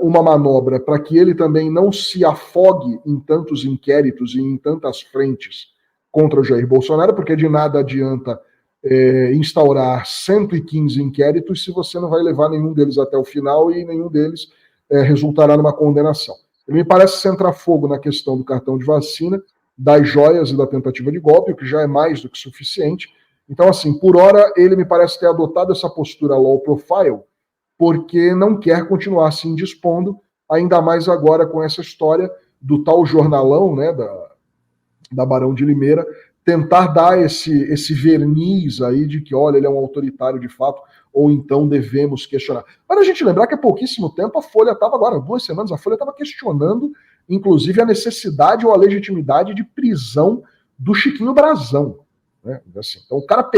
S3: uma manobra para que ele também não se afogue em tantos inquéritos e em tantas frentes contra o Jair Bolsonaro, porque de nada adianta instaurar 115 inquéritos se você não vai levar nenhum deles até o final e nenhum deles resultará numa condenação. Ele me parece centrar fogo na questão do cartão de vacina, das joias e da tentativa de golpe, o que já é mais do que suficiente. Então, assim, por hora, ele me parece ter adotado essa postura low profile, porque não quer continuar se indispondo, ainda mais agora com essa história do tal jornalão, né, da Barão de Limeira, tentar dar esse verniz aí de que, olha, ele é um autoritário de fato, ou então devemos questionar. Mas a gente lembrar que há pouquíssimo tempo a Folha estava agora, 2 semanas, a Folha estava questionando inclusive a necessidade ou a legitimidade de prisão do Chiquinho Brazão. Né? Assim, então o cara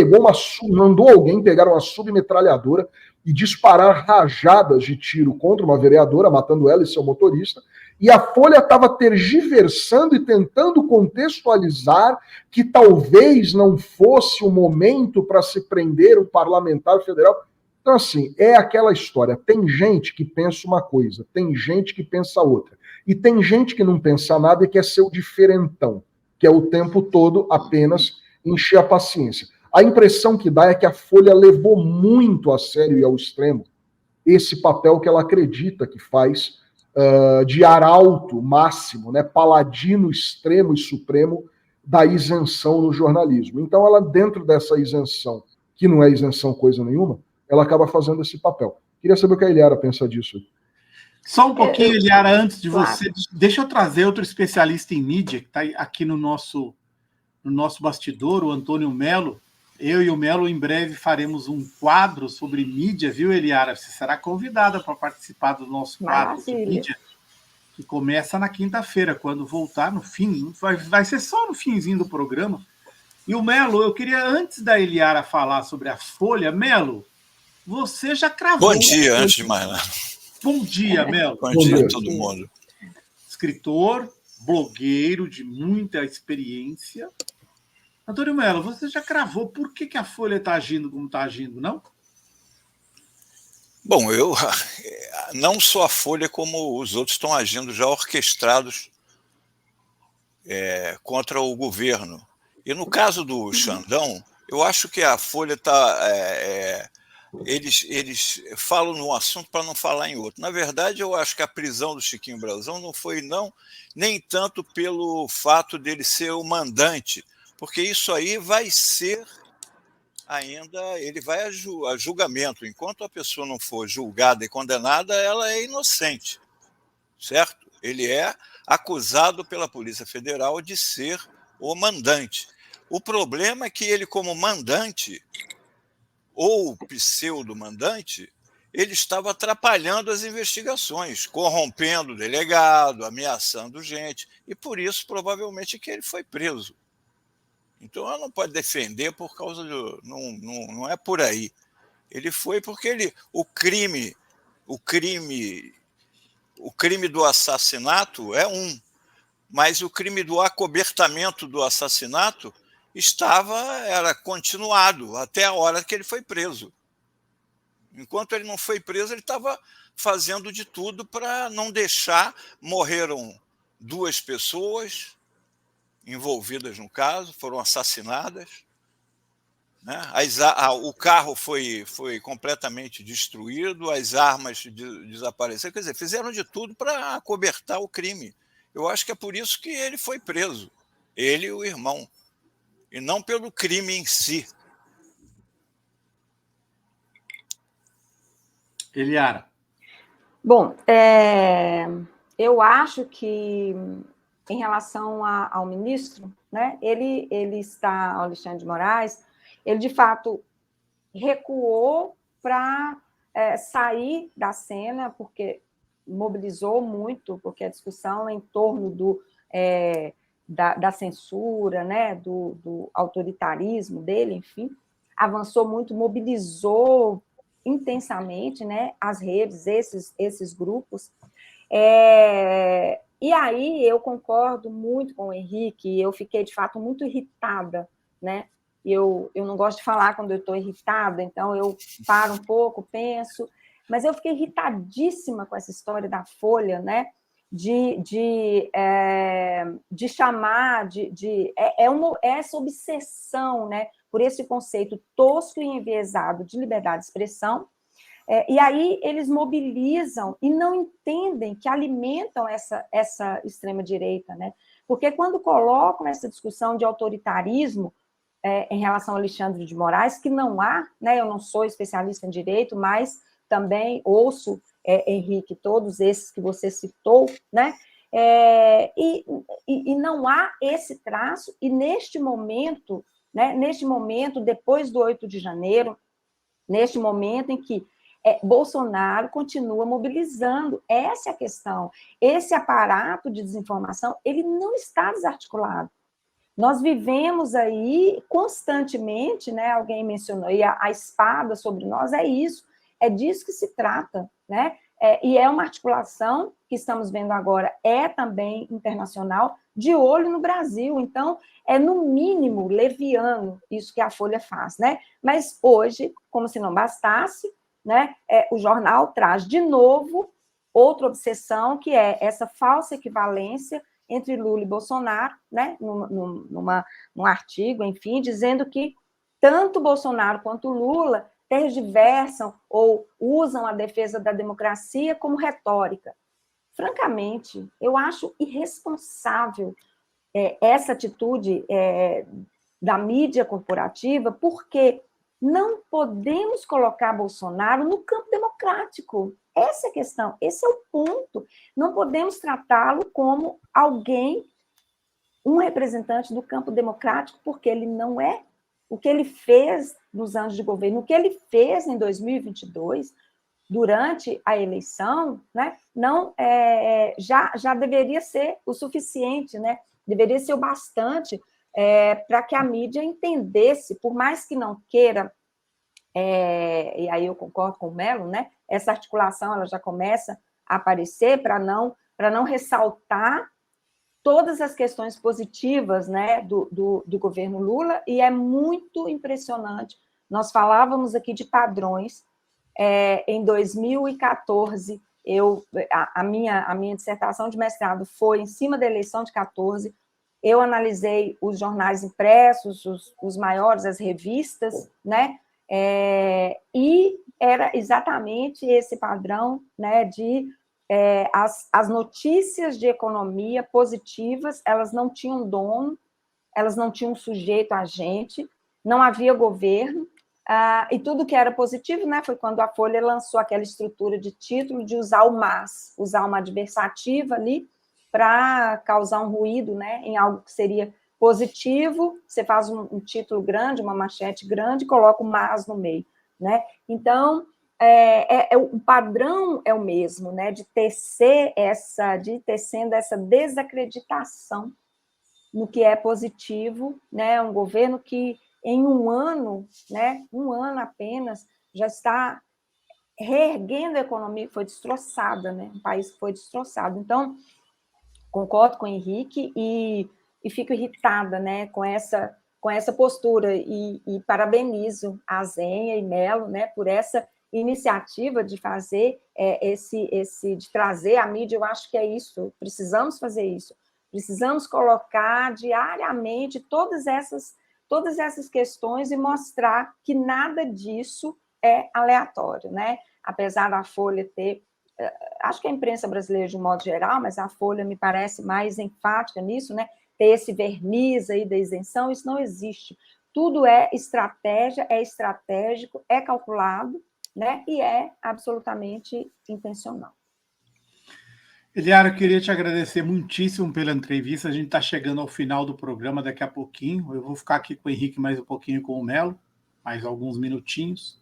S3: mandou alguém pegar uma submetralhadora e disparar rajadas de tiro contra uma vereadora, matando ela e seu motorista, e a Folha estava tergiversando e tentando contextualizar que talvez não fosse o momento para se prender um parlamentar federal. Então, assim, é aquela história. Tem gente que pensa uma coisa, tem gente que pensa outra. E tem gente que não pensa nada e quer ser o diferentão, que é o tempo todo apenas encher a paciência. A impressão que dá é que a Folha levou muito a sério e ao extremo esse papel que ela acredita que faz de arauto máximo, né, paladino extremo e supremo da isenção no jornalismo. Então ela, dentro dessa isenção, que não é isenção coisa nenhuma, ela acaba fazendo esse papel. Queria saber o que a Eliara pensa disso.
S1: Só um pouquinho, Eliara, antes de você, deixa eu trazer outro especialista em mídia, que está aqui no nosso bastidor, o Antônio Melo. Eu e o Melo, em breve, faremos um quadro sobre mídia, viu, Eliara? Você será convidada para participar do nosso quadro de mídia, que começa na quinta-feira, quando voltar no fim. Vai ser só no finzinho do programa. E o Melo, eu queria, antes da Eliara falar sobre a Folha, Melo, você já cravou...
S5: Bom dia, antes de mais nada.
S1: Bom dia, Melo.
S5: Bom dia a todo mundo.
S1: Escritor, blogueiro de muita experiência. Antônio Melo, você já cravou por que a Folha está agindo como está agindo, não?
S5: Bom, não só a Folha, como os outros estão agindo já orquestrados contra o governo. E no caso do Xandão, eu acho que a Folha está... Eles falam num assunto para não falar em outro. Na verdade, eu acho que a prisão do Chiquinho Brazão não foi nem tanto pelo fato dele ser o mandante, porque isso aí vai ser ainda, ele vai a julgamento. Enquanto a pessoa não for julgada e condenada, ela é inocente, certo? Ele é acusado pela Polícia Federal de ser o mandante. O problema é que ele, como mandante, ou pseudo-mandante, ele estava atrapalhando as investigações, corrompendo o delegado, ameaçando gente, e por isso, provavelmente, que ele foi preso. Então, ela não pode defender por causa do... Não é por aí. Ele foi porque o crime do assassinato é mas o crime do acobertamento do assassinato era continuado até a hora que ele foi preso. Enquanto ele não foi preso, ele estava fazendo de tudo para não deixar. Morreram 2 pessoas envolvidas no caso, foram assassinadas, né? O carro foi completamente destruído, as armas desapareceram. Quer dizer, fizeram de tudo para acobertar o crime. Eu acho que é por isso que ele foi preso, ele e o irmão, e não pelo crime em si.
S1: Eliara.
S2: Bom, eu acho que, em relação ao ministro, né, ele está, Alexandre de Moraes, ele, de fato, recuou para sair da cena, porque mobilizou muito, porque a discussão em torno da censura, né, do autoritarismo dele, enfim, avançou muito, mobilizou intensamente, né, as redes, esses grupos. E aí eu concordo muito com o Henrique, eu fiquei, de fato, muito irritada, né? Eu não gosto de falar quando eu estou irritada, então eu paro um pouco, penso, mas eu fiquei irritadíssima com essa história da Folha, né? De chamar, essa obsessão, né? Por esse conceito tosco e enviesado de liberdade de expressão. E aí eles mobilizam e não entendem que alimentam essa extrema-direita, né? Porque quando colocam essa discussão de autoritarismo em relação a Alexandre de Moraes, que não há, né? Eu não sou especialista em direito, mas também ouço, Henrique, todos esses que você citou, né? E não há esse traço, e neste momento, né? Neste momento, depois do 8 de janeiro, neste momento em que Bolsonaro continua mobilizando. Essa é a questão. Esse aparato de desinformação, ele não está desarticulado. Nós vivemos aí constantemente, né? Alguém mencionou, e a espada sobre nós é isso, é disso que se trata, né? E é uma articulação que estamos vendo agora, é também internacional, de olho no Brasil. Então, é no mínimo leviano isso que a Folha faz, né? Mas hoje, como se não bastasse, né? O jornal traz de novo outra obsessão, que é essa falsa equivalência entre Lula e Bolsonaro, né? Num artigo, enfim, dizendo que tanto Bolsonaro quanto Lula tergiversam ou usam a defesa da democracia como retórica. Francamente, eu acho irresponsável essa atitude da mídia corporativa, porque não podemos colocar Bolsonaro no campo democrático. Essa é a questão, esse é o ponto. Não podemos tratá-lo como alguém, um representante do campo democrático, porque ele não é. O que ele fez nos anos de governo, o que ele fez em 2022, durante a eleição, né, não, já deveria ser o suficiente, né, deveria ser o bastante para que a mídia entendesse, por mais que não queira, e aí eu concordo com o Melo, né, essa articulação ela já começa a aparecer para não ressaltar todas as questões positivas, né, do governo Lula, e é muito impressionante. Nós falávamos aqui de padrões. Em 2014, a minha dissertação de mestrado foi em cima da eleição de 14. Eu analisei os jornais impressos, os maiores, as revistas, né, e era exatamente esse padrão, né, de as notícias de economia positivas, elas não tinham dono, elas não tinham sujeito agente, não havia governo, e tudo que era positivo, né, foi quando a Folha lançou aquela estrutura de título de usar o mas, usar uma adversativa ali para causar um ruído, né, em algo que seria positivo, você faz um título grande, uma manchete grande, e coloca o mas no meio, né? Então, o padrão é o mesmo, né, de tecendo essa desacreditação no que é positivo, né, um governo que em um ano, né, um ano apenas, já está reerguendo a economia que foi destroçada, né, um país que foi destroçado. Então, concordo com o Henrique e fico irritada, né, com essa postura e parabenizo a Zenha e Melo, né, por essa iniciativa de fazer de trazer a mídia. Eu acho que é isso, precisamos fazer isso, precisamos colocar diariamente todas essas questões e mostrar que nada disso é aleatório, né? Apesar da Folha ter, acho que a imprensa brasileira de um modo geral, mas a Folha me parece mais enfática nisso, né? Ter esse verniz aí da isenção, isso não existe. Tudo é estratégia, é estratégico, é calculado, né? E é absolutamente intencional.
S1: Eliara, eu queria te agradecer muitíssimo pela entrevista. A gente está chegando ao final do programa daqui a pouquinho. Eu vou ficar aqui com o Henrique mais um pouquinho, com o Melo, mais alguns minutinhos.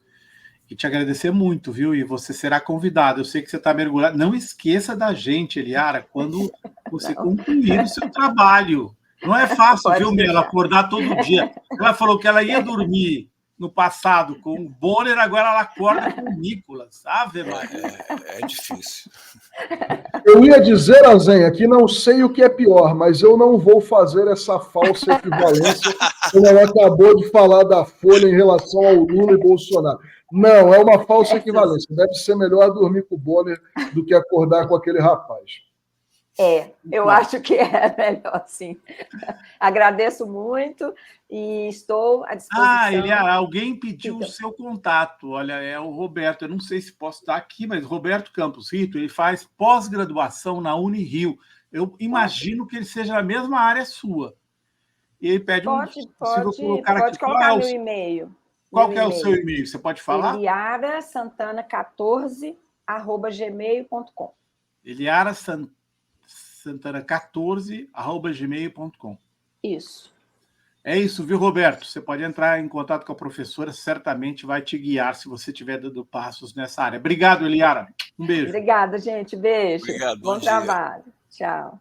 S1: E te agradecer muito, viu? E você será convidado. Eu sei que você está mergulhado. Não esqueça da gente, Eliara, quando você concluir o seu trabalho. Não é fácil, viu, Melo, acordar todo dia. Ela falou que ela ia dormir no passado com o Bonner, agora ela acorda com o Nicolas. Ave Maria.
S5: É difícil.
S3: Eu ia dizer, Azenha, que não sei o que é pior, mas eu não vou fazer essa falsa equivalência como ela acabou de falar da Folha em relação ao Lula e Bolsonaro. Não, é uma falsa equivalência. Deve ser melhor dormir com o Bonner do que acordar com aquele rapaz.
S2: Eu acho que é melhor, sim. Agradeço muito e estou à disposição.
S1: Eliara, alguém pediu o seu contato. Olha, é o Roberto. Eu não sei se posso estar aqui, mas Roberto Campos Rito, ele faz pós-graduação na Unirio. Eu imagino que ele seja na mesma área sua. E ele pede
S2: pode colocar meu e-mail.
S1: Qual que é o seu e-mail? Você pode falar?
S2: eliarasantana14@gmail.com.
S1: eliarasantana14@gmail.com.
S2: Isso.
S1: É isso, viu, Roberto? Você pode entrar em contato com a professora, certamente vai te guiar se você estiver dando passos nessa área. Obrigado, Eliara. Um beijo.
S2: Obrigada, gente. Beijo.
S5: Obrigado,
S2: Bom
S5: bom dia.
S2: trabalho. Tchau.